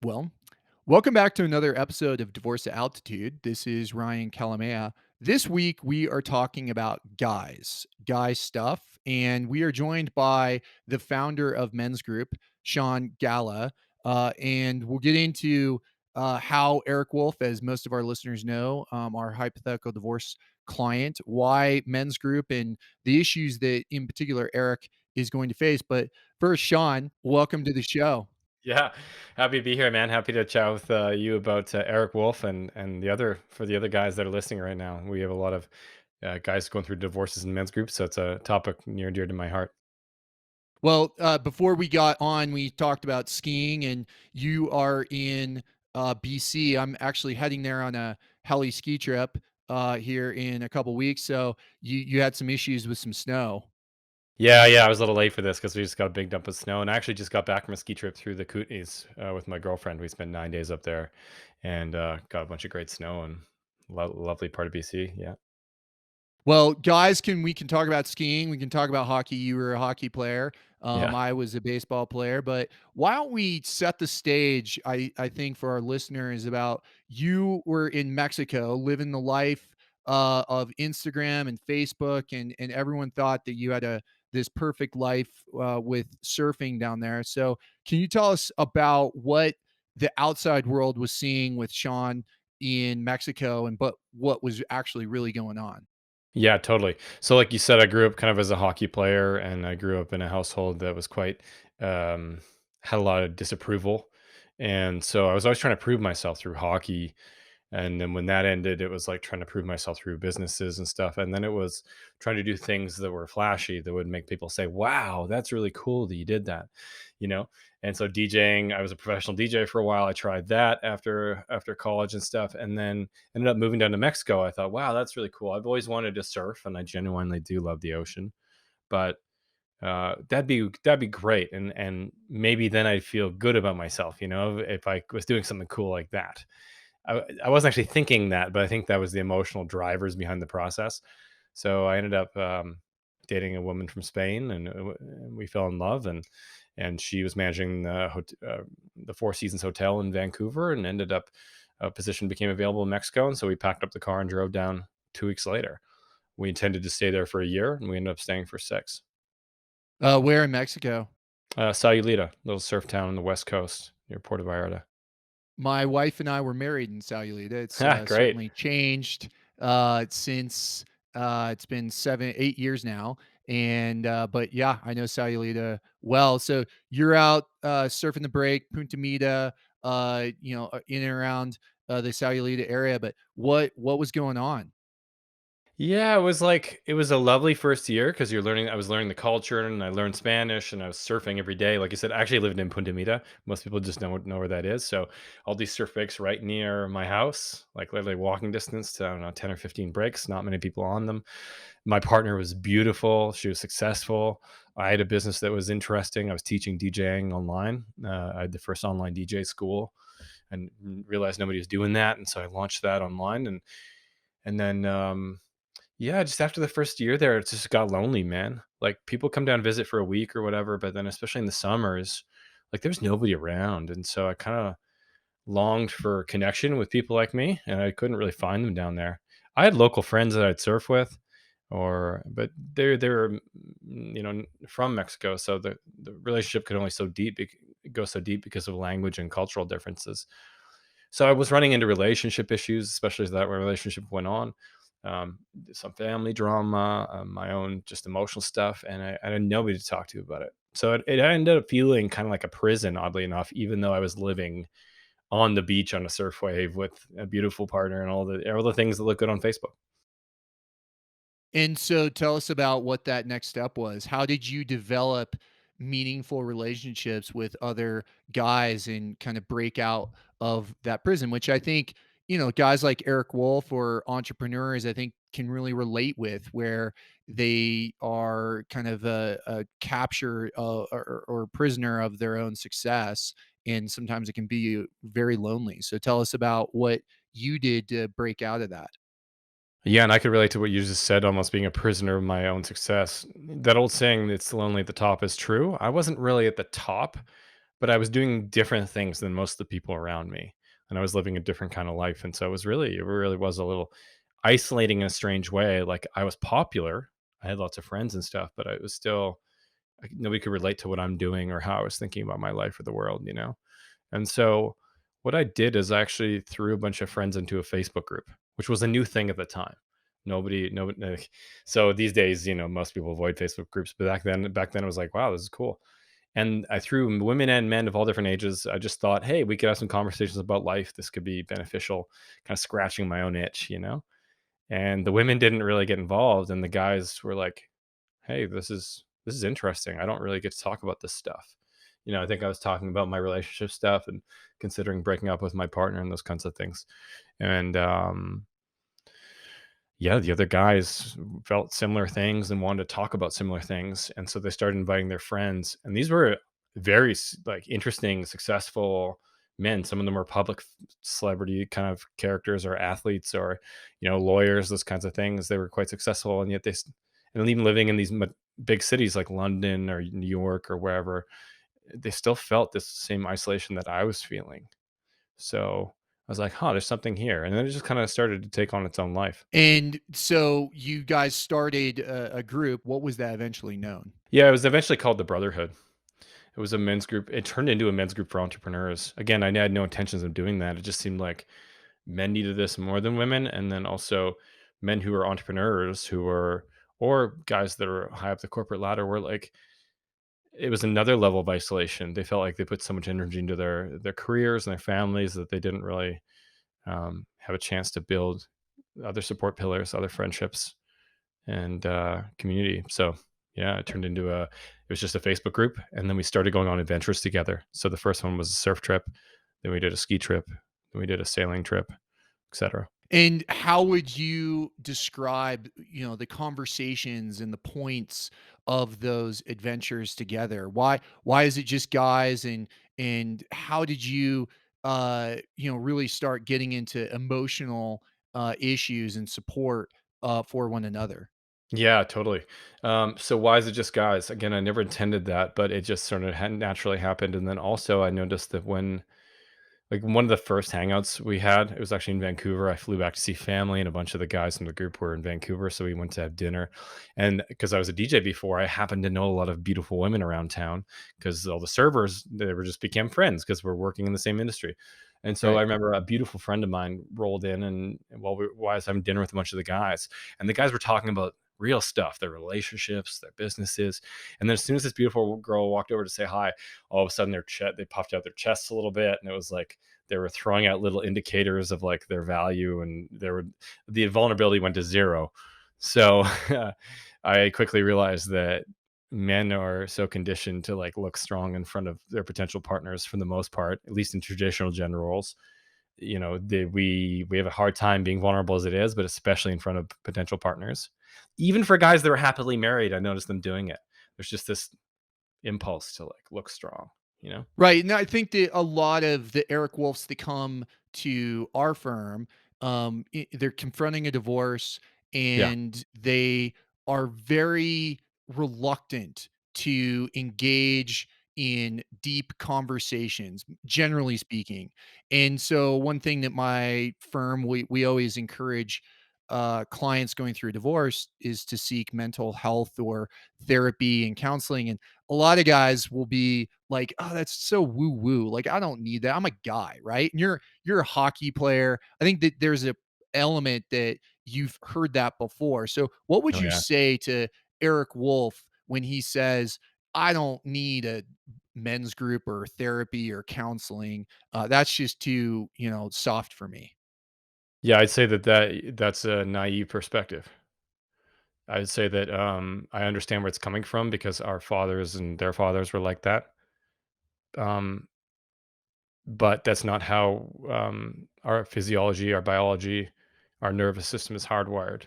Well, welcome back to another episode of Divorce at Altitude. This is Ryan Calamea. This week we are talking about guy stuff, and we are joined by the founder of MensGroup, Sean Galla, and we'll get into how Eric Wolf, as most of our listeners know, our hypothetical divorce client, why MensGroup, and the issues that, in particular, Eric is going to face. But first, Sean, welcome to the show. Yeah, happy to be here, man. Happy to chat with you about Eric Wolf and the other guys that are listening right now. We have a lot of guys going through divorces in men's groups, so it's a topic near and dear to my heart. Well, before we got on, we talked about skiing, and you are in BC. I'm actually heading there on a heli ski trip here in a couple weeks. So you had some issues with some snow. Yeah, I was a little late for this because we just got a big dump of snow, and I actually just got back from a ski trip through the Kootenays with my girlfriend. We spent 9 days up there, and got a bunch of great snow and lovely part of BC. Yeah, Well, guys, we can talk about skiing. We can talk about hockey. You were a hockey player. yeah. I was a baseball player. But why don't we set the stage? I think for our listeners about you were in Mexico living the life of Instagram and Facebook, and everyone thought that you had a this perfect life with surfing down there. So, can you tell us about what the outside world was seeing with Sean in Mexico, and but what was actually really going on? Yeah, totally. So, like you said, I grew up kind of as a hockey player, and I grew up in a household that was quite um, had a lot of disapproval, and so I was always trying to prove myself through hockey. And then when that ended, it was like trying to prove myself through businesses and stuff. And then it was trying to do things that were flashy that would make people say, "Wow, that's really cool that you did that," you know. And so DJing, I was a professional DJ for a while. I tried that after college and stuff, and then ended up moving down to Mexico. I thought, wow, that's really cool. I've always wanted to surf, and I genuinely do love the ocean. But that'd be great, and maybe then I'd feel good about myself, if I was doing something cool like that. I wasn't actually thinking that, but I think that was the emotional drivers behind the process. So I ended up dating a woman from Spain, and we fell in love, and she was managing the Four Seasons Hotel in Vancouver, and ended up a position became available in Mexico, and so we packed up the car and drove down 2 weeks later. We intended to stay there for a year, and we ended up staying for 6. Where in Mexico? Sayulita, little surf town on the west coast near Puerto Vallarta. My wife and I were married in Sayulita. It's, Great. certainly changed, since, it's been 7, 8 years now, and, but yeah, I know Sayulita well. So you're out, surfing the break, Punta Mita, in and around, the Sayulita area, but what was going on? Yeah, it was a lovely first year because I was learning the culture, and I learned Spanish, and I was surfing every day. Like I said, I actually lived in Punta Mita. Most people just know where that is. So all these surf breaks right near my house, like literally walking distance to, I don't know, 10 or 15 breaks, not many people on them. My partner was beautiful. She was successful. I had a business that was interesting. I was teaching DJing online. I had the first online DJ school, and realized nobody was doing that. And so I launched that online, and then yeah, just after the first year there, it just got lonely, man. Like, people come down and visit for a week or whatever, but then especially in the summers, like, there's nobody around, and so I kinda longed for connection with people like me, and I couldn't really find them down there. I had local friends that I'd surf with, but they're from Mexico, so the relationship could only go so deep because of language and cultural differences. So I was running into relationship issues, especially as that relationship went on. Some family drama, my own just emotional stuff, and I had nobody to talk to about it. So it ended up feeling kind of like a prison, oddly enough, even though I was living on the beach on a surf wave with a beautiful partner and all the things that look good on Facebook. And so tell us about what that next step was. How did you develop meaningful relationships with other guys and kind of break out of that prison, which I think, guys like Eric Wolf or entrepreneurs, I think can really relate with where they are kind of a capture or prisoner of their own success. And sometimes it can be very lonely. So tell us about what you did to break out of that. Yeah, and I could relate to what you just said, almost being a prisoner of my own success. That old saying, "It's lonely at the top," is true. I wasn't really at the top, but I was doing different things than most of the people around me, and I was living a different kind of life, and so it really was a little isolating in a strange way. Like, I was popular, I had lots of friends and stuff, but I was still like, nobody could relate to what I'm doing or how I was thinking about my life or the world, you know? And so what I did is I actually threw a bunch of friends into a Facebook group, which was a new thing at the time. Nobody, like, so these days, most people avoid Facebook groups, but back then it was like, wow, this is cool. And I threw women and men of all different ages. I just thought, hey, we could have some conversations about life. This could be beneficial, kind of scratching my own itch. And the women didn't really get involved, and the guys were like, "Hey, this is interesting. I don't really get to talk about this stuff." I think I was talking about my relationship stuff and considering breaking up with my partner and those kinds of things. And yeah, the other guys felt similar things and wanted to talk about similar things, and so they started inviting their friends. And these were very like interesting, successful men. Some of them were public celebrity kind of characters, or athletes, or lawyers, those kinds of things. They were quite successful, and yet and even living in these big cities like London or New York or wherever, they still felt this same isolation that I was feeling. So I was like, huh, there's something here. And then it just kind of started to take on its own life. And so you guys started a group. What was that eventually known? Yeah, it was eventually called the Brotherhood. It was a men's group. It turned into a men's group for entrepreneurs. Again, I had no intentions of doing that. It just seemed like men needed this more than women. And then also men who were entrepreneurs or guys that are high up the corporate ladder were like, it was another level of isolation. They felt like they put so much energy into their careers and their families that they didn't really have a chance to build other support pillars, other friendships, and community. So yeah, it was just a Facebook group, and then we started going on adventures together. So the first one was a surf trip, then we did a ski trip, then we did a sailing trip, etc. And how would you describe, the conversations and the points of those adventures together? Why is it just guys, and how did you really start getting into emotional issues and support for one another? Yeah, totally. So why is it just guys? Again, I never intended that, but it just sort of naturally happened. And then also, I noticed that when like one of the first hangouts we had, it was actually in Vancouver. I flew back to see family, and a bunch of the guys from the group were in Vancouver. So we went to have dinner. And because I was a DJ before, I happened to know a lot of beautiful women around town because all the servers, they were just became friends because we're working in the same industry. And so I Right. remember a beautiful friend of mine rolled in, and while I was having dinner with a bunch of the guys, and the guys were talking about real stuff, their relationships, their businesses. And then as soon as this beautiful girl walked over to say hi, all of a sudden they puffed out their chests a little bit, and it was like they were throwing out little indicators of like their value, and the vulnerability went to zero. So I quickly realized that men are so conditioned to like look strong in front of their potential partners for the most part, at least in traditional gender roles. We have a hard time being vulnerable as it is, but especially in front of potential partners. Even for guys that are happily married, I noticed them doing it. There's just this impulse to like look strong. Right, and I think that a lot of the Eric Wolfs that come to our firm, they're confronting a divorce, Yeah. and they are very reluctant to engage in deep conversations, generally speaking. And so, one thing that my firm we always encourage clients going through a divorce is to seek mental health or therapy and counseling. And a lot of guys will be like, "Oh, that's so woo woo. Like, I don't need that. I'm a guy, right?" And you're a hockey player. I think that there's a element that you've heard that before. So, what would Oh you yeah. say to Eric Wolf when he says, "I don't need a men's group or therapy or counseling. That's just too, soft for me." Yeah, I'd say that's a naive perspective. I'd say that I understand where it's coming from because our fathers and their fathers were like that. Um, but that's not how our physiology, our biology, our nervous system is hardwired.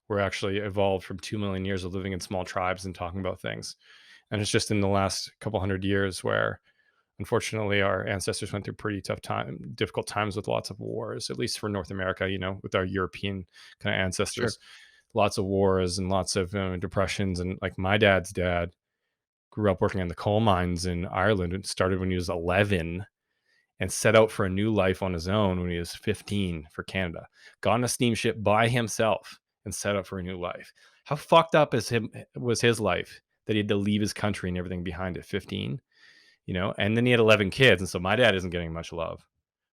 We're actually evolved from 2 million years of living in small tribes and talking about things. And it's just in the last couple hundred years where, unfortunately, our ancestors went through pretty difficult times with lots of wars, at least for North America, with our European kind of Sure. ancestors, lots of wars and lots of depressions. And like my dad's dad grew up working in the coal mines in Ireland and started when he was 11 and set out for a new life on his own when he was 15 for Canada. Got on a steamship by himself and set out for a new life. How fucked up is him was his life that he had to leave his country and everything behind at 15, you know? And then he had 11 kids, and so my dad isn't getting much love,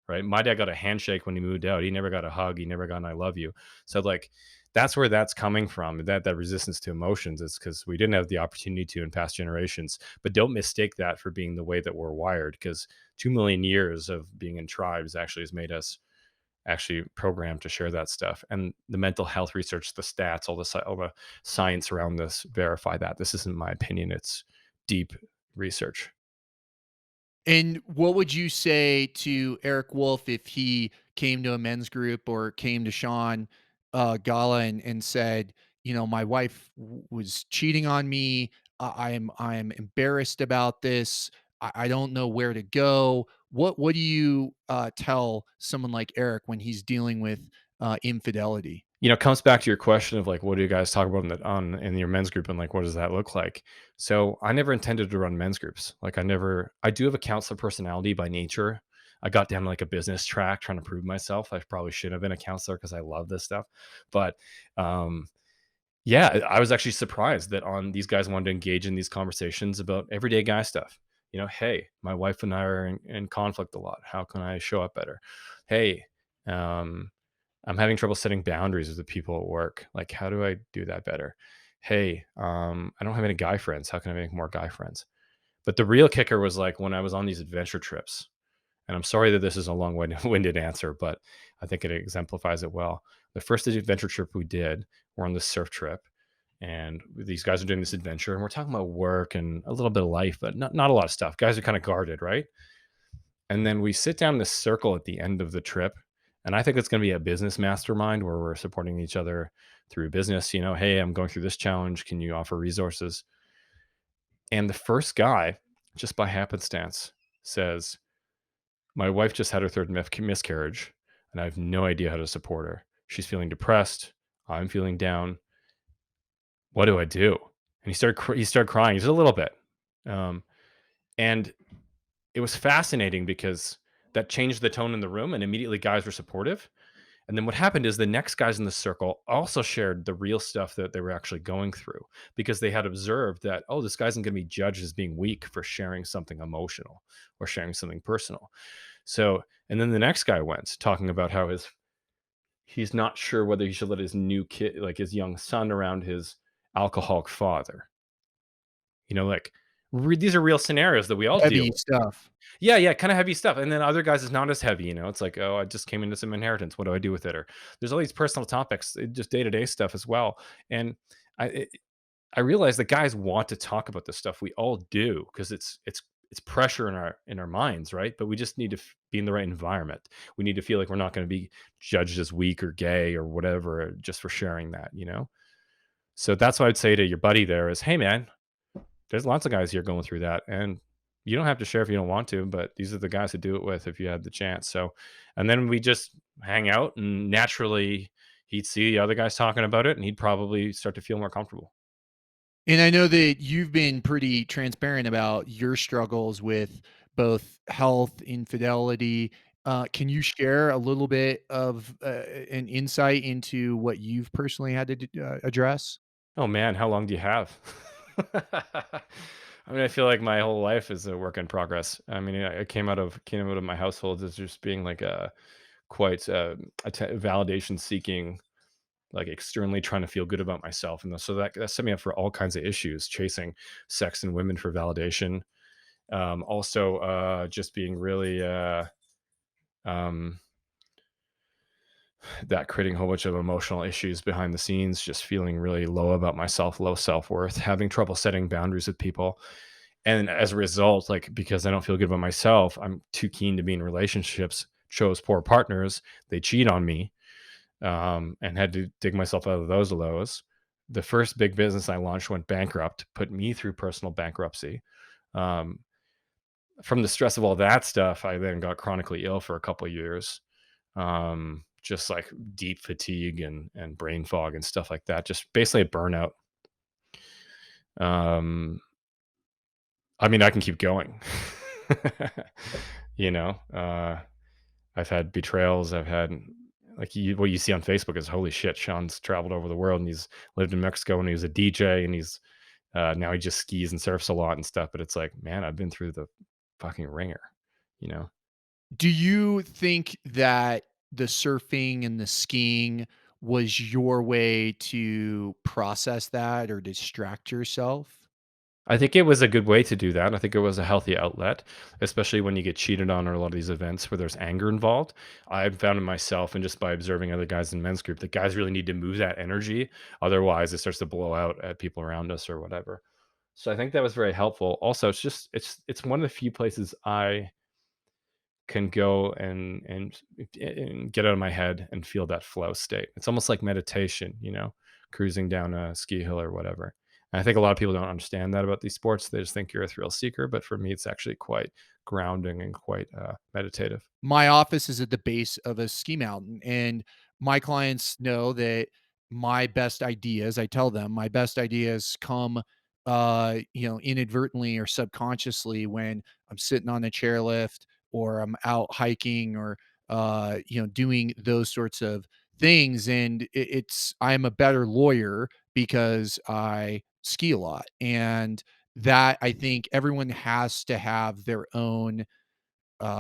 right? My dad got a handshake when he moved out. He never got a hug. He never got an "I love you." So like that's where that's coming from. That resistance to emotions is because we didn't have the opportunity to in past generations. But don't mistake that for being the way that we're wired, because 2 million years of being in tribes actually has made us actually programmed to share that stuff. And the mental health research, the stats, all the science around this verify that. This isn't my opinion. It's deep research. And what would you say to Eric Wolf if he came to a men's group or came to Sean Galla and said, you know, my wife was cheating on me. I'm embarrassed about this. I don't know where to go. What do you tell someone like Eric when he's dealing with infidelity? It comes back to your question of like, what do you guys talk about in your men's group, and like, what does that look like? So I never intended to run men's groups. Like, I do have a counselor personality by nature. I got down like a business track trying to prove myself. I probably should have been a counselor because I love this stuff. But um, yeah, I was actually surprised that on these guys wanted to engage in these conversations about everyday guy stuff. Hey, my wife and I are in conflict a lot. How can I show up better? Hey, um, I'm having trouble setting boundaries with the people at work. Like, how do I do that better? Hey, I don't have any guy friends. How can I make more guy friends? But the real kicker was like when I was on these adventure trips, and I'm sorry that this is a long-winded answer, but I think it exemplifies it well. The first adventure trip we did, we're on this surf trip, and these guys are doing this adventure, and we're talking about work and a little bit of life, but not a lot of stuff. Guys are kind of guarded, right? And then we sit down in this circle at the end of the trip. And I think it's going to be a business mastermind where we're supporting each other through business. Hey, I'm going through this challenge. Can you offer resources? And the first guy, just by happenstance, says, my wife just had her third miscarriage, and I have no idea how to support her. She's feeling depressed. I'm feeling down. What do I do? And he started crying just a little bit. Um, and it was fascinating because that changed the tone in the room, and immediately guys were supportive. And then what happened is the next guys in the circle also shared the real stuff that they were actually going through, because they had observed that, oh, this guy isn't going to be judged as being weak for sharing something emotional or sharing something personal. So, and then the next guy went talking about how he's not sure whether he should let his new kid, like his young son, around his alcoholic father. Like these are real scenarios that we all deal Heavy with. stuff. Yeah, yeah, kinda heavy stuff, and then other guys is not as heavy, it's like, "Oh, I just came into some inheritance, what do I do with it?" Or there's all these personal topics, just day-to-day stuff as well, and I it I realize that guys want to talk about this stuff, we all do, because it's pressure in our minds, right? But we just need to be in the right environment. We need to feel like we're not gonna be judged as weak or gay or whatever just for sharing that? So that's what I'd say to your buddy there is, "Hey, man, there's lots of guys here going through that, and you don't have to share if you don't want to, but these are the guys to do it with if you had the chance." So, and then we just hang out, and naturally, he'd see the other guys talking about it, and he'd probably start to feel more comfortable. And I know that you've been pretty transparent about your struggles with both health, infidelity. Can you share a little bit of an insight into what you've personally had to address? Oh man, how long do you have? I mean, I feel like my whole life is a work in progress. I mean, I came out of my household as just being like a quite validation seeking, like externally trying to feel good about myself, and so that set me up for all kinds of issues, chasing sex and women for validation. Also, just being really um, that creating a whole bunch of emotional issues behind the scenes, just feeling really low about myself, low self worth, having trouble setting boundaries with people. And as a result, like because I don't feel good about myself, I'm too keen to be in relationships, chose poor partners, they cheat on me, and had to dig myself out of those lows. The first big business I launched went bankrupt, put me through personal bankruptcy. Um, from the stress of all that stuff, I then got chronically ill for a couple of years. Just like deep fatigue and brain fog and stuff like that. Just basically a burnout. Um, I mean, I can keep going. You know, I've had betrayals. I've had like what you see on Facebook is holy shit. Sean's traveled over the world and he's lived in Mexico and he was a DJ and he's now he just skis and surfs a lot and stuff. But it's like, man, I've been through the fucking ringer. You know, Do you think that the surfing and the skiing was your way to process that or distract yourself? I think it was a good way to do that. I think it was a healthy outlet, especially when you get cheated on or a lot of these events where there's anger involved. I've found in myself and just by observing other guys in men's group that guys really need to move that energy. Otherwise, it starts to blow out at people around us or whatever. So I think that was very helpful. Also, it's one of the few places I can go and get out of my head and feel that flow state. It's almost like meditation, you know, cruising down a ski hill or whatever. And I think a lot of people don't understand that about these sports. They just think you're a thrill seeker, but for me, it's actually quite grounding and quite meditative. My office is at the base of a ski mountain, and my clients know that my best ideas, I tell them my best ideas come, inadvertently or subconsciously when I'm sitting on the chairlift or I'm out hiking or, doing those sorts of things. And I'm a better lawyer because I ski a lot. And that I think everyone has to have their own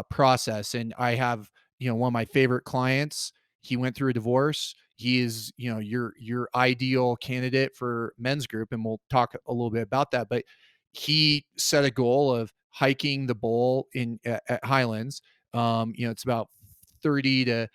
process. And I have, one of my favorite clients. He went through a divorce. He is, your ideal candidate for men's group, and we'll talk a little bit about that. But he set a goal of hiking the bowl at Highlands. It's about 30 to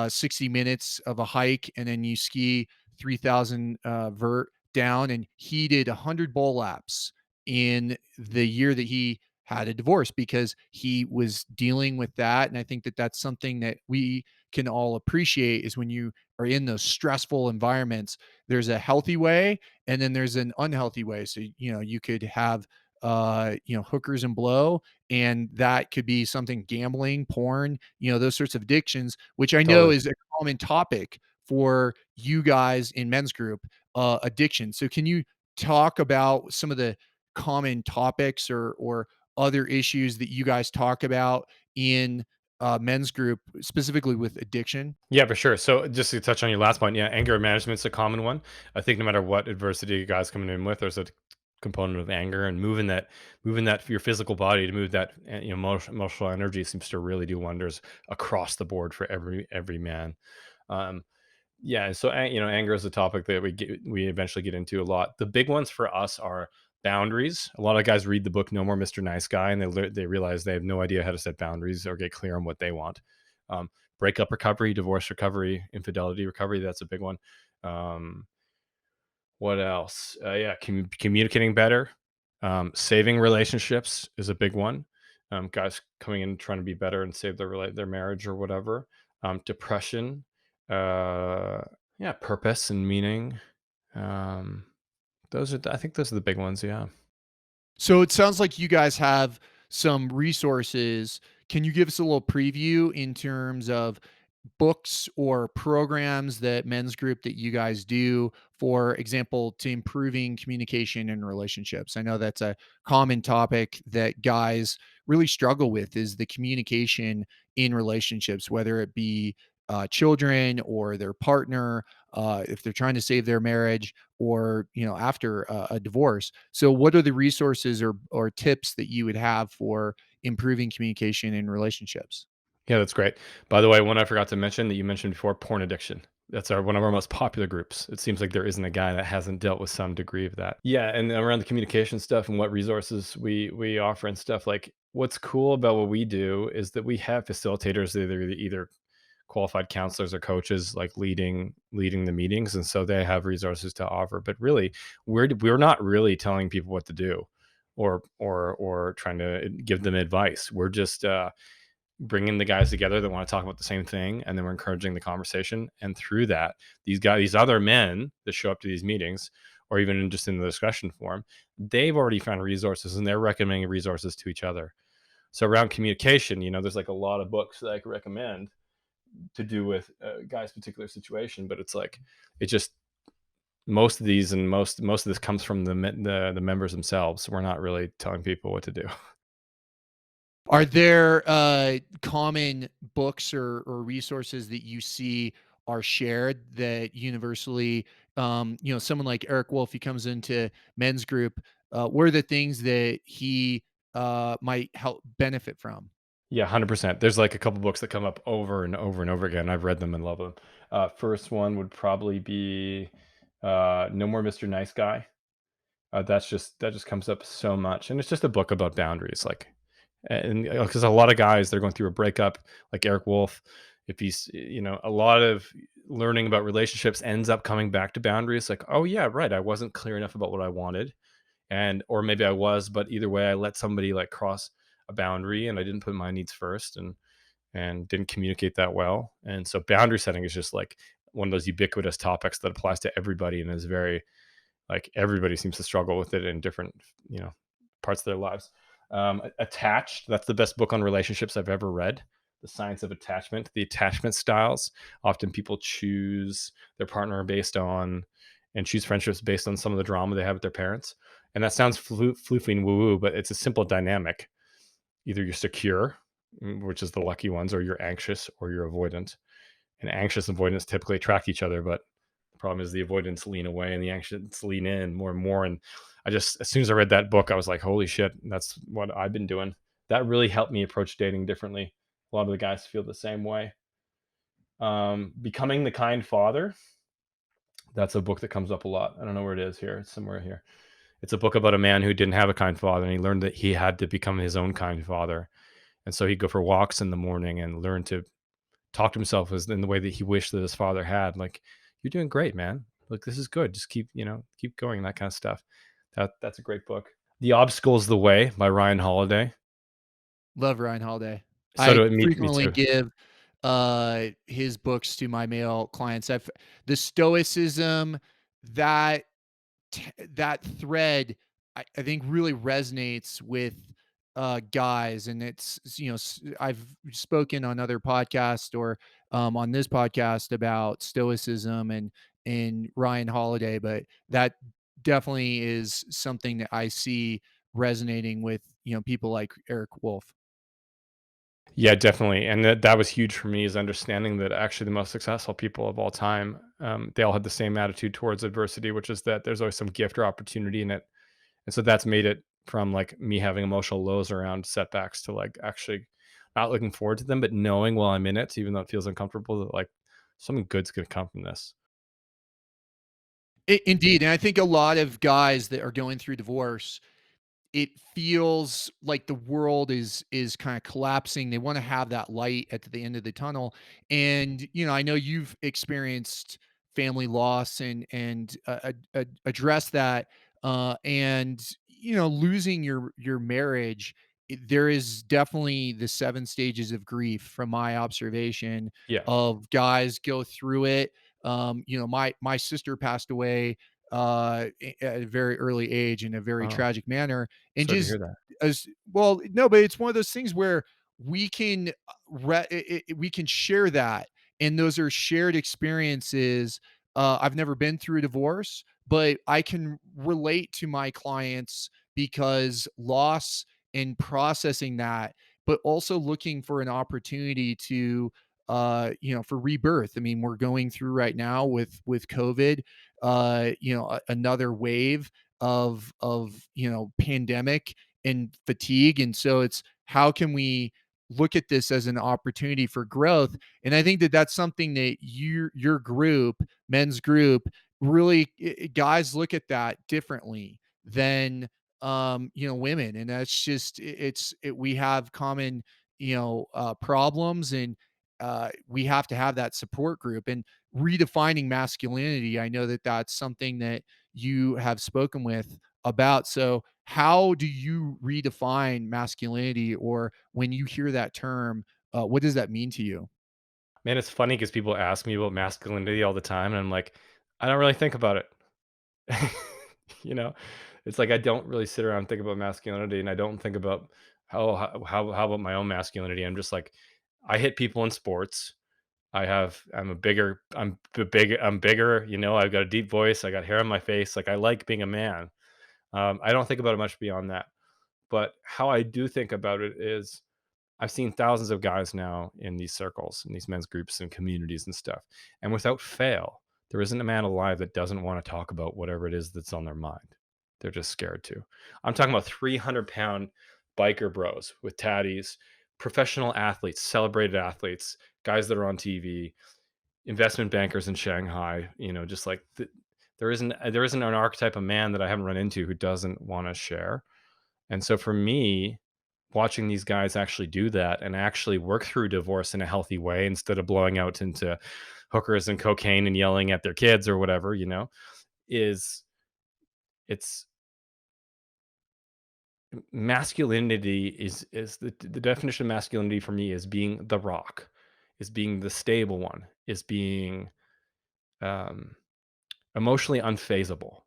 60 minutes of a hike, and then you ski 3,000 vert down. And he did 100 bowl laps in the year that he had a divorce because he was dealing with that. And I think that that's something that we can all appreciate is when you are in those stressful environments, there's a healthy way and then there's an unhealthy way. So, you could have, hookers and blow, and that could be something gambling, porn, those sorts of addictions, which I know Totally. is a common topic for you guys in men's group, addiction. So can you talk about some of the common topics or other issues that you guys talk about in men's group, specifically with addiction? Yeah, for sure. So just to touch on your last point, yeah, anger management's a common one. I think no matter what adversity you guys coming in with, there's a component of anger and moving that your physical body to move that emotional energy seems to really do wonders across the board for every man. Um, yeah, and so anger is a topic that we eventually get into a lot. The big ones for us are boundaries. A lot of guys read the book No More Mr. Nice Guy, and they realize they have no idea how to set boundaries or get clear on what they want. Breakup recovery, divorce recovery, infidelity recovery. That's a big one. Um, what else? Yeah, communicating better. Saving relationships is a big one. Guys coming in trying to be better and save their marriage or whatever. Depression, uh, yeah, purpose and meaning. Um, I think those are the big ones. Yeah. So it sounds like you guys have some resources. Can you give us a little preview in terms of books or programs that men's group that you guys do, for example, to improving communication in relationships? I know that's a common topic that guys really struggle with is the communication in relationships, whether it be children or their partner, if they're trying to save their marriage or after a divorce. So what are the resources or tips that you would have for improving communication in relationships? Yeah, that's great. By the way, one I forgot to mention that you mentioned before, porn addiction. That's one of our most popular groups. It seems like there isn't a guy that hasn't dealt with some degree of that. Yeah, and around the communication stuff and what resources we offer and stuff. Like, what's cool about what we do is that we have facilitators that are either qualified counselors or coaches like leading the meetings, and so they have resources to offer. But really, we're not really telling people what to do, or trying to give them advice. We're just bringing the guys together that want to talk about the same thing, and then we're encouraging the conversation, and through that these other men that show up to these meetings or even just in the discussion forum, they've already found resources and they're recommending resources to each other. So around communication, there's like a lot of books that I could recommend to do with a guy's particular situation, but it's like it just Most of these and most of this comes from the members themselves. We're not really telling people what to do. Are there, common books or resources that you see are shared that universally, someone like Eric Wolf, he comes into Men's Group, what are the things that he, might help benefit from? Yeah, 100%. There's, like, a couple books that come up over and over and over again. I've read them and love them. First one would probably be, No More Mr. Nice Guy. That just comes up so much, and it's just a book about boundaries, like, and because a lot of guys, they're going through a breakup, like Eric Wolf. If he's, a lot of learning about relationships ends up coming back to boundaries. Like, oh yeah, right, I wasn't clear enough about what I wanted, and or maybe I was, but either way, I let somebody like cross a boundary, and I didn't put my needs first, and didn't communicate that well. And so, boundary setting is just like one of those ubiquitous topics that applies to everybody and is very like everybody seems to struggle with it in different, you know, parts of their lives. Attached, that's the best book on relationships I've ever read. The Science of Attachment, the attachment styles. Often people choose their partner based on and choose friendships based on some of the drama they have with their parents. And that sounds floofy and woo woo, but it's a simple dynamic. Either you're secure, which is the lucky ones, or you're anxious or you're avoidant. And anxious and avoidance typically attract each other, but the problem is the avoidance lean away and the anxious lean in more and more. And I just, as soon as I read that book, I was like, holy shit, that's what I've been doing. That really helped me approach dating differently. A lot of the guys feel the same way. Becoming the Kind Father. That's a book that comes up a lot. I don't know where it is here. It's somewhere here. It's a book about a man who didn't have a kind father, and he learned that he had to become his own kind father. And so he'd go for walks in the morning and learn to talk to himself as in the way that he wished that his father had. Like, you're doing great, man. Like, this is good. Just keep, keep going, that kind of stuff. That's a great book. The Obstacle's the Way by Ryan Holiday. Love Ryan Holiday. So I do it. Me frequently too. give, his books to my male clients. The stoicism, that that thread, I think really resonates with guys, and I've spoken on other podcasts or on this podcast about stoicism and Ryan Holiday, but that definitely is something that I see resonating with people like Eric Wolf. Yeah, definitely. And that was huge for me is understanding that actually the most successful people of all time, they all had the same attitude towards adversity, which is that there's always some gift or opportunity in it. And so that's made it from like me having emotional lows around setbacks to like actually not looking forward to them, but knowing while I'm in it, even though it feels uncomfortable, that like something good's gonna come from this. Indeed, and I think a lot of guys that are going through divorce, it feels like the world is kind of collapsing. They want to have that light at the end of the tunnel. And I know you've experienced family loss and address that. And losing your marriage. There is definitely the seven stages of grief, from my observation Yeah. of guys go through it. My sister passed away at a very early age in a very Oh, tragic manner, and sorry to just hear that. as well, no, but it's one of those things where we can we can share that, and those are shared experiences. I've never been through a divorce, but I can relate to my clients because loss and processing that, but also looking for an opportunity to for rebirth. I mean, we're going through right now with COVID, another wave of pandemic and fatigue, and so it's how can we look at this as an opportunity for growth. And I think that that's something that your group, Men's Group, really, guys look at that differently than women. And that's just we have common problems, and we have to have that support group. And redefining masculinity, I know that that's something that you have spoken with about. So how do you redefine masculinity, or when you hear that term, what does that mean to you? Man, it's funny because people ask me about masculinity all the time, and I'm like, I don't really think about it. You know? It's like I don't really sit around and think about masculinity, and I don't think about how about my own masculinity. I'm just like, I hit people in sports. I'm bigger, I've got a deep voice, I got hair on my face, like, I like being a man. I don't think about it much beyond that. But how I do think about it is I've seen thousands of guys now in these circles, in these men's groups and communities and stuff. And without fail, there isn't a man alive that doesn't want to talk about whatever it is that's on their mind. They're just scared to. I'm talking about 300-pound biker bros with tatties, professional athletes, celebrated athletes, guys that are on TV, investment bankers in Shanghai, just like there isn't an archetype of man that I haven't run into who doesn't want to share. And so for me, watching these guys actually do that and actually work through divorce in a healthy way instead of blowing out into hookers and cocaine and yelling at their kids or whatever, is it's masculinity is the definition of masculinity for me is being the rock, is being the stable one, is being um emotionally unfazable.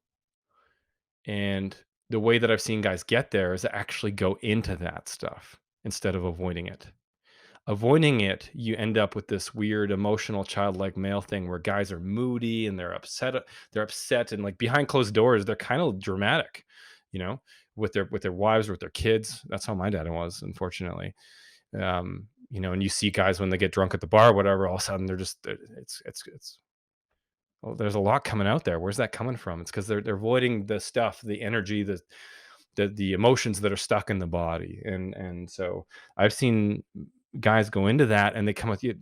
And the way that I've seen guys get there is to actually go into that stuff instead of avoiding it. Avoiding it, you end up with this weird emotional childlike male thing where guys are moody and they're upset and like behind closed doors they're kind of dramatic, you know, with their wives or with their kids. That's how my dad was, unfortunately. And you see guys when they get drunk at the bar or whatever, all of a sudden it's well, there's a lot coming out there. Where's that coming from? It's because they're avoiding the stuff, the energy, the emotions that are stuck in the body. And so I've seen guys go into that and they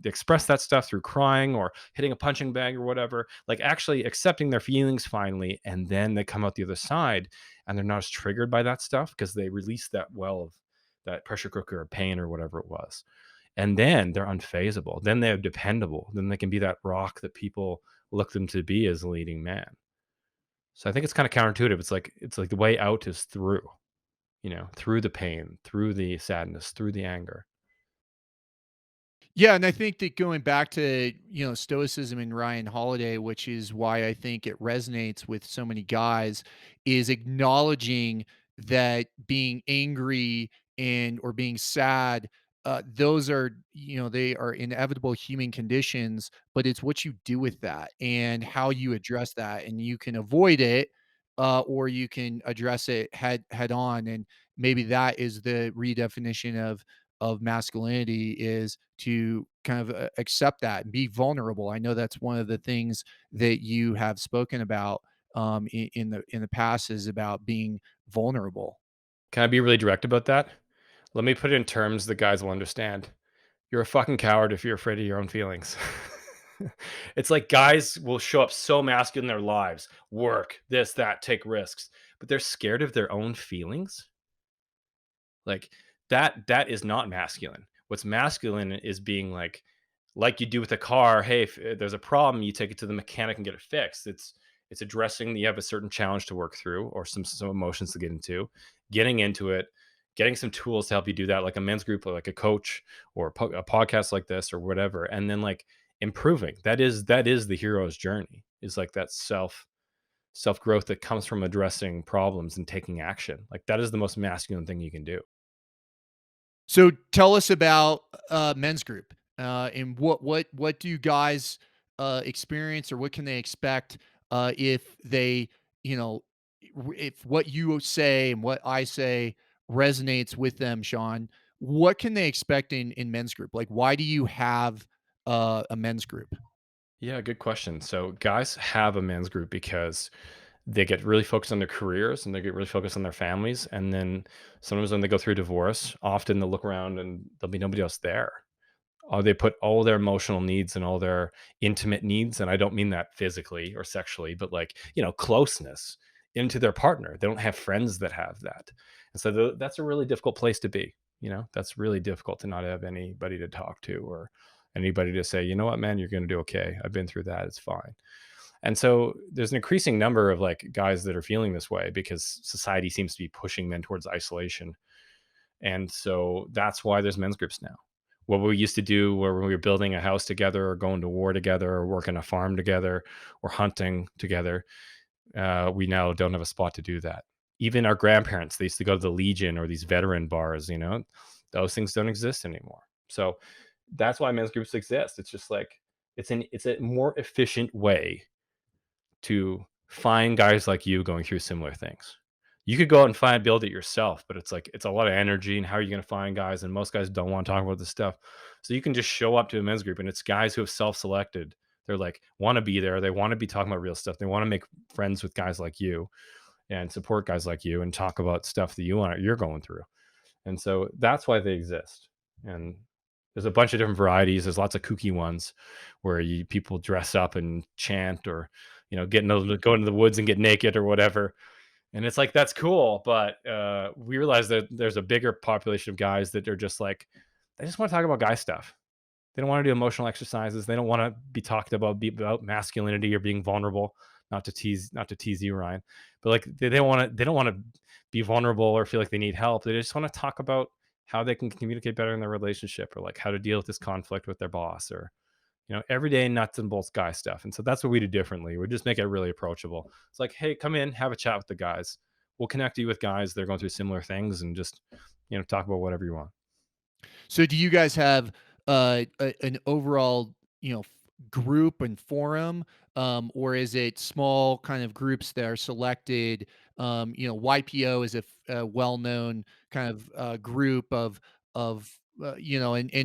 express that stuff through crying or hitting a punching bag or whatever, like actually accepting their feelings finally, and then they come out the other side and they're not as triggered by that stuff because they release that well of that pressure cooker of pain or whatever it was. And then they're unfazable. Then they're dependable. Then they can be that rock that people look them to be as a leading man. So I think it's kind of counterintuitive. It's like the way out is through, through the pain, through the sadness, through the anger. Yeah, and I think that going back to, Stoicism and Ryan Holiday, which is why I think it resonates with so many guys, is acknowledging that being angry and or being sad, those are, they are inevitable human conditions, but it's what you do with that and how you address that. And you can avoid it, or you can address it head on. And maybe that is the redefinition of masculinity, is to kind of accept that and be vulnerable. I know that's one of the things that you have spoken about, in the past, is about being vulnerable. Can I be really direct about that? Let me put it in terms that guys will understand. You're a fucking coward if you're afraid of your own feelings. It's like guys will show up so masculine in their lives, work, this, that, take risks, but they're scared of their own feelings. Like that is not masculine. What's masculine is being like you do with a car. Hey, if there's a problem, you take it to the mechanic and get it fixed. It's addressing that you have a certain challenge to work through or some emotions to get into, getting into it, getting some tools to help you do that, like a men's group or like a coach or a podcast like this or whatever, and then like improving. That is the hero's journey. Is like that self growth that comes from addressing problems and taking action. Like that is the most masculine thing you can do. So tell us about men's group, and what do you guys experience, or what can they expect if they, you know, if what you say and what I say resonates with them, Sean? What can they expect in men's group? Like, why do you have a men's group? Yeah, good question. So guys have a men's group because they get really focused on their careers and they get really focused on their families. And then sometimes when they go through divorce, often they'll look around and there'll be nobody else there. Or they put all their emotional needs and all their intimate needs, and I don't mean that physically or sexually, but like, closeness into their partner. They don't have friends that have that. And so that's a really difficult place to be. That's really difficult to not have anybody to talk to or anybody to say, you know what, man, you're going to do okay. I've been through that. It's fine. And so there's an increasing number of like guys that are feeling this way because society seems to be pushing men towards isolation. And so that's why there's men's groups now. What we used to do where we were building a house together or going to war together or working a farm together or hunting together, we now don't have a spot to do that. Even our grandparents, they used to go to the Legion or these veteran bars, those things don't exist anymore. So that's why men's groups exist. It's just like It's a more efficient way to find guys like you going through similar things. You could go out and build it yourself, but it's like it's a lot of energy. And how are you going to find guys? And most guys don't want to talk about this stuff. So you can just show up to a men's group, and it's guys who have self-selected. They're like want to be there. They want to be talking about real stuff. They want to make friends with guys like you and support guys like you and talk about stuff that you're going through. And so that's why they exist. And there's a bunch of different varieties. There's lots of kooky ones where people dress up and chant, or go into the woods and get naked or whatever. And it's like that's cool, but we realize that there's a bigger population of guys that are just like they just want to talk about guy stuff. They don't want to do emotional exercises. They don't want to be talked about about masculinity or being vulnerable. Not to tease you, Ryan, but like they don't want to be vulnerable or feel like they need help. They just want to talk about how they can communicate better in their relationship, or like how to deal with this conflict with their boss, or everyday nuts and bolts guy stuff. And so that's what we do differently. We just make it really approachable. It's like, hey, come in, have a chat with the guys. We'll connect you with guys that are going through similar things, and just talk about whatever you want. So do you guys have an overall, group and forum, or is it small kind of groups that are selected? YPO is a well-known kind of group and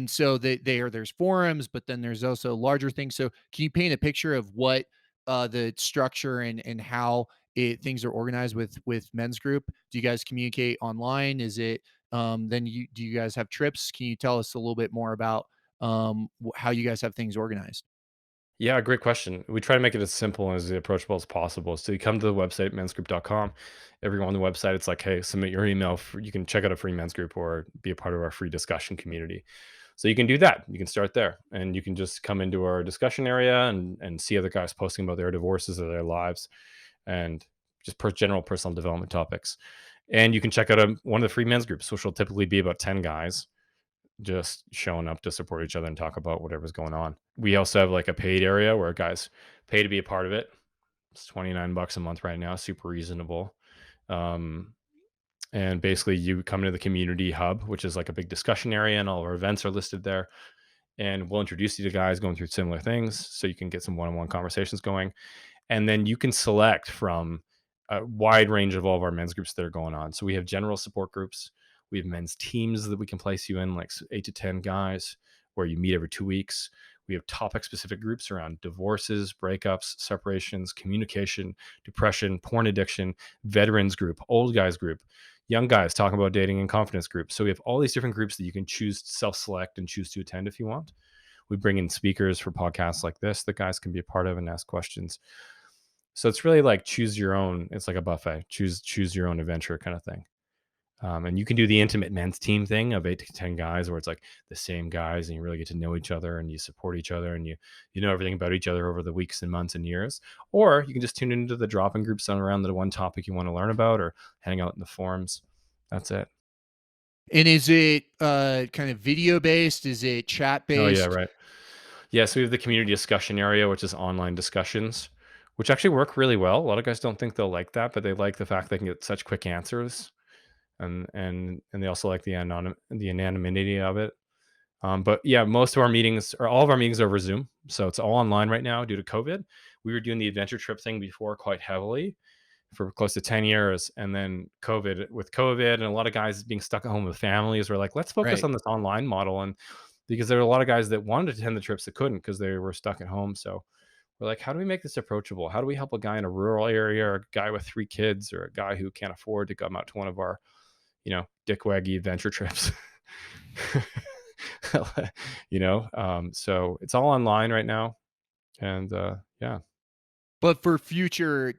so there's forums, but then there's also larger things. So can you paint a picture of what the structure and how things are organized with Men's Group? Do you guys communicate online? Is it then do you guys have trips? Can you tell us a little bit more about how you guys have things organized? Yeah, great question. We try to make it as simple and as approachable as possible. So you come to the website, mensgroup.com. Everyone on the website, it's like, hey, submit your email. You can check out a free men's group or be a part of our free discussion community. So you can do that. You can start there, and you can just come into our discussion area and see other guys posting about their divorces or their lives, and just general personal development topics. And you can check out one of the free men's groups, which will typically be about 10 guys just showing up to support each other and talk about whatever's going on. We also have like a paid area where guys pay to be a part of it. It's $29 a month right now, super reasonable. Um, and basically, you come into the community hub, which is like a big discussion area, and all our events are listed there. And we'll introduce you to guys going through similar things so you can get some one on one conversations going. And then you can select from a wide range of all of our men's groups that are going on. So we have general support groups. We have men's teams that we can place you in, like 8 to 10 guys, where you meet every 2 weeks. We have topic specific groups around divorces, breakups, separations, communication, depression, porn addiction, veterans group, old guys group, young guys talking about dating and confidence groups. So we have all these different groups that you can choose to self select and choose to attend if you want. We bring in speakers for podcasts like this that guys can be a part of and ask questions. So it's really like choose your own. It's like a buffet. Choose your own adventure kind of thing. And you can do the intimate men's team thing of 8 to 10 guys, where it's like the same guys, and you really get to know each other, and you support each other, and you know everything about each other over the weeks and months and years. Or you can just tune into the drop-in groups on around the one topic you want to learn about, or hang out in the forums. That's it. And is it kind of video based? Is it chat Oh yeah, based? right. Yeah, so we have the community discussion area, which is online discussions, which actually work really well. A lot of guys don't think they'll like that, but they like the fact they can get such quick answers, and they also like the anonymity of it. But yeah, most of our meetings, or all of our meetings, are over Zoom, so it's all online right now due to COVID. We were doing the adventure trip thing before quite heavily for close to 10 years, and then COVID and a lot of guys being stuck at home with families were like, let's focus Right. on this online model. And because there were a lot of guys that wanted to attend the trips that couldn't because they were stuck at home. So we're like, how do we make this approachable? How do we help a guy in a rural area, or a guy with 3 kids, or a guy who can't afford to come out to one of our dick waggy adventure trips? So it's all online right now. And yeah. But for future,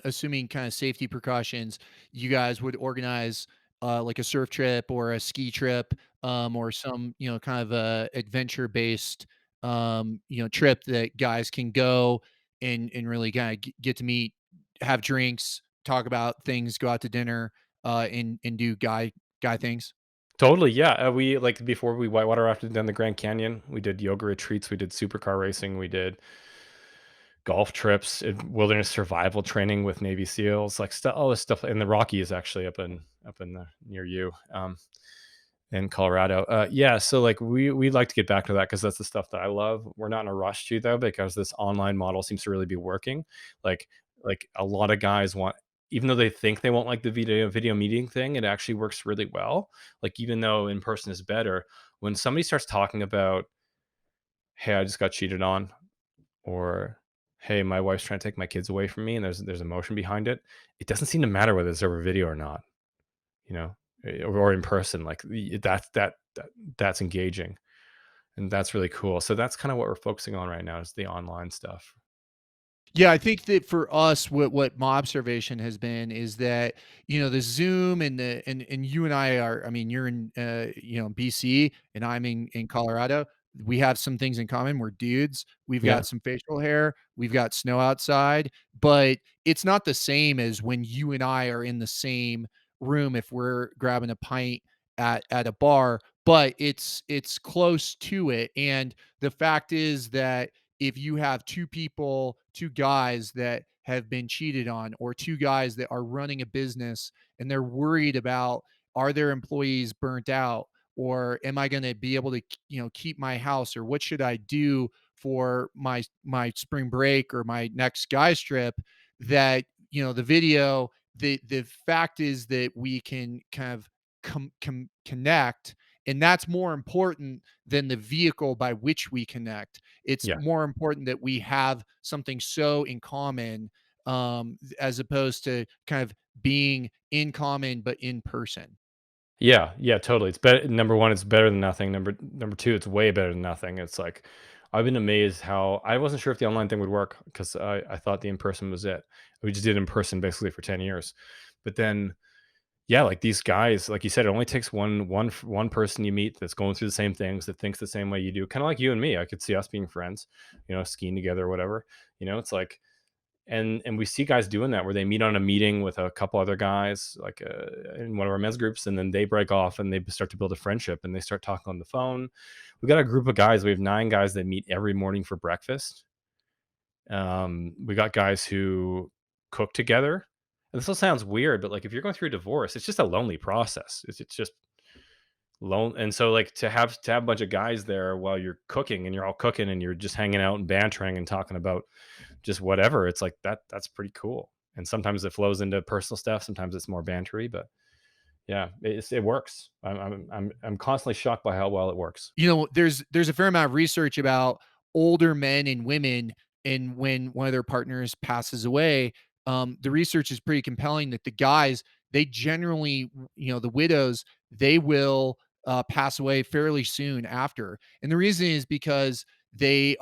assuming kind of safety precautions, you guys would organize like a surf trip or a ski trip, or some kind of a adventure based trip that guys can go and really kind of get to meet, have drinks, talk about things, go out to dinner, and do guy things. Totally, yeah. We like before we whitewater rafted down the Grand Canyon. We did yoga retreats. We did supercar racing. We did golf trips, wilderness survival training with Navy SEALs, like stuff. All this stuff in the Rockies, actually, up in near you. in Colorado. Yeah, so like we'd like to get back to that because that's the stuff that I love. We're not in a rush to though because this online model seems to really be working. Like like a lot of guys want, even though they think they won't like the video meeting thing, it actually works really well. Like even though in person is better, when somebody starts talking about, "Hey, I just got cheated on," or "Hey, my wife's trying to take my kids away from me," and there's emotion behind it, it doesn't seem to matter whether it's over video or not, you know, or in person. Like that's engaging, and that's really cool. So that's kind of what we're focusing on right now is the online stuff. Yeah, I think that for us, what my observation has been is that, the Zoom and you and I are, I mean, you're in BC and I'm in Colorado. We have some things in common. We're dudes. We've Yeah, got some facial hair. We've got snow outside, but it's not the same as when you and I are in the same room if we're grabbing a pint at a bar, but it's close to it. And the fact is that if you have two people, two guys that have been cheated on, or two guys that are running a business and they're worried about, are their employees burnt out, or am I going to be able to keep my house, or what should I do for my spring break or my next guys trip, that the video, the fact is that we can kind of connect, and that's more important than the vehicle by which we connect. It's yeah. more important that we have something so in common, as opposed to kind of being in common but in person. Yeah, yeah, totally. It's better. Number one, it's better than nothing. Number two, it's way better than nothing. It's like I've been amazed how I wasn't sure if the online thing would work because I thought the in person was it. We just did in person basically for 10 years, but then yeah, like these guys, like you said, it only takes one person you meet that's going through the same things, that thinks the same way you do, kind of like you and me. I could see us being friends, skiing together or whatever. It's like and we see guys doing that where they meet on a meeting with a couple other guys like in one of our men's groups, and then they break off and they start to build a friendship and they start talking on the phone. We got a group of guys, we have 9 guys that meet every morning for breakfast. We got guys who cook together, and this all sounds weird, but like if you're going through a divorce, it's just a lonely process. It's just lone, and so like to have a bunch of guys there while you're cooking and you're all cooking and you're just hanging out and bantering and talking about just whatever. It's like that's pretty cool. And sometimes it flows into personal stuff. Sometimes it's more bantery, but yeah, it works. I'm constantly shocked by how well it works. There's a fair amount of research about older men and women, and when one of their partners passes away, the research is pretty compelling that the guys, they generally, the widows, they will pass away fairly soon after. And the reason is because their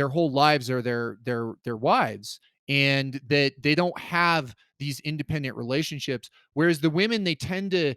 whole lives are their wives, and that they don't have these independent relationships, whereas the women, they tend to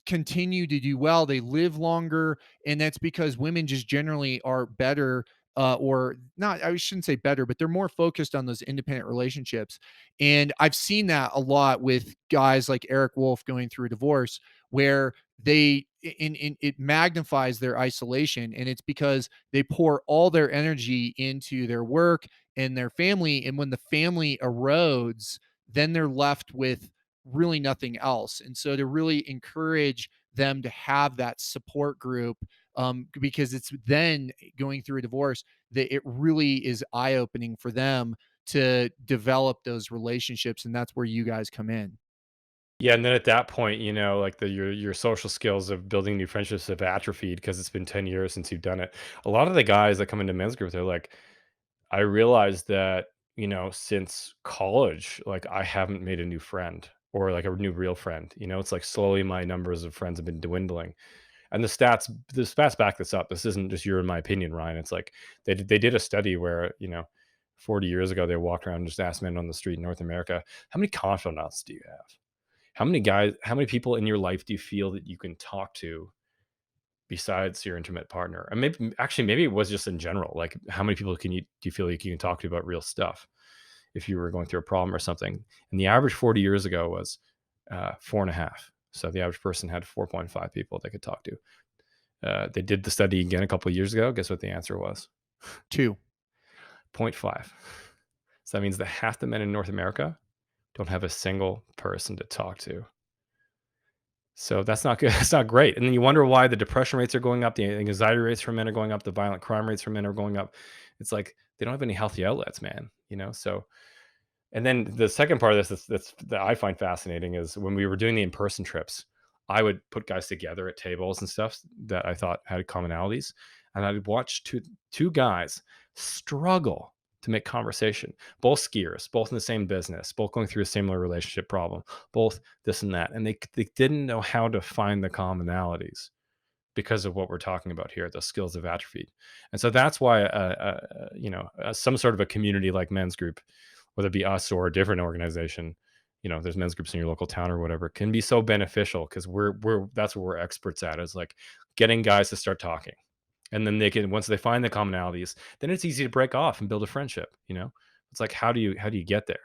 continue to do well. They live longer, and that's because women just generally are better, or not. I shouldn't say better, but they're more focused on those independent relationships. And I've seen that a lot with guys like Eric Wolf going through a divorce, where it magnifies their isolation, and it's because they pour all their energy into their work and their family, and when the family erodes, then they're left with really nothing else. And so to really encourage them to have that support group, because it's then going through a divorce that it really is eye opening for them to develop those relationships. And that's where you guys come in. Yeah, and then at that point, like your social skills of building new friendships have atrophied because it's been 10 years since you've done it. A lot of the guys that come into men's group, they're like, I realized that, since college, like I haven't made a new friend or like a new real friend. It's like slowly my numbers of friends have been dwindling. And the stats back this up. This isn't just your and my opinion, Ryan. It's like they did a study where, 40 years ago they walked around and just asked men on the street in North America, how many confidants do you have? How many people in your life do you feel that you can talk to besides your intimate partner? And maybe it was just in general, like how many people do you feel like you can talk to about real stuff if you were going through a problem or something? And the average 40 years ago was 4.5. So the average person had 4.5 people they could talk to. They did the study again a couple of years ago. Guess what the answer was? Two. zero point 0.5. So that means that half the men in North America don't have a single person to talk to. So that's not good. That's not great. And then you wonder why the depression rates are going up, the anxiety rates for men are going up, the violent crime rates for men are going up. It's like they don't have any healthy outlets, man. So and then the second part of this that I find fascinating is when we were doing the in-person trips, I would put guys together at tables and stuff that I thought had commonalities, and I'd watch two guys struggle to make conversation. Both skiers, both in the same business, both going through a similar relationship problem, both this and that, and they didn't know how to find the commonalities because of what we're talking about here. The skills have atrophied, and so that's why some sort of a community like Men's Group, whether it be us or a different organization, there's men's groups in your local town or whatever, can be so beneficial because we're that's what we're experts at, is like getting guys to start talking, and then they can, once they find the commonalities, then it's easy to break off and build a friendship. It's like, how do you get there?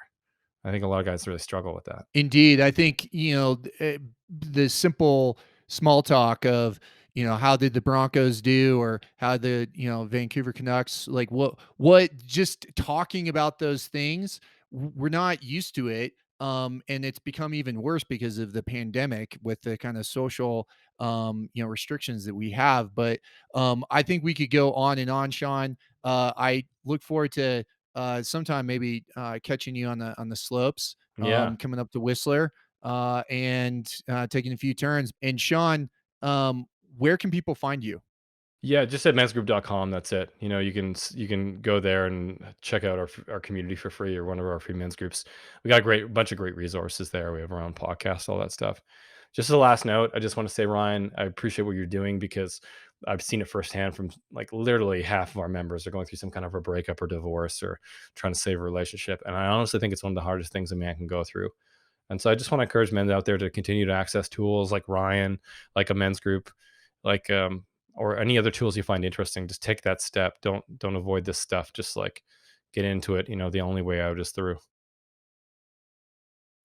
I think a lot of guys really struggle with that. Indeed, I think, the simple small talk of, how did the Broncos do, or how the, Vancouver Canucks, like what just talking about those things, we're not used to it. And it's become even worse because of the pandemic with the kind of social, restrictions that we have. But I think we could go on and on, Sean. I look forward to sometime maybe catching you on the slopes, Yeah. coming up to Whistler, and taking a few turns. And Sean, where can people find you? Yeah, just at mensgroup.com. That's it. You can go there and check out our community for free, or one of our free men's groups. We got a great bunch of great resources there. We have our own podcast, all that stuff. Just as a last note, I just want to say, Ryan, I appreciate what you're doing, because I've seen it firsthand from, like, literally half of our members are going through some kind of a breakup or divorce, or trying to save a relationship. And I honestly think it's one of the hardest things a man can go through. And so I just want to encourage men out there to continue to access tools like Ryan, like a men's group, like or any other tools you find interesting. Just take that step. Don't avoid this stuff. Just like get into it. The only way out is through.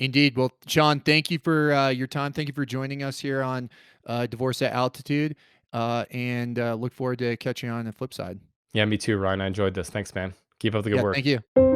Indeed. Well, Sean, thank you for your time. Thank you for joining us here on Divorce at Altitude, and look forward to catching you on the flip side. Yeah, me too, Ryan. I enjoyed this. Thanks, man. Keep up the good Yeah, work. thank you.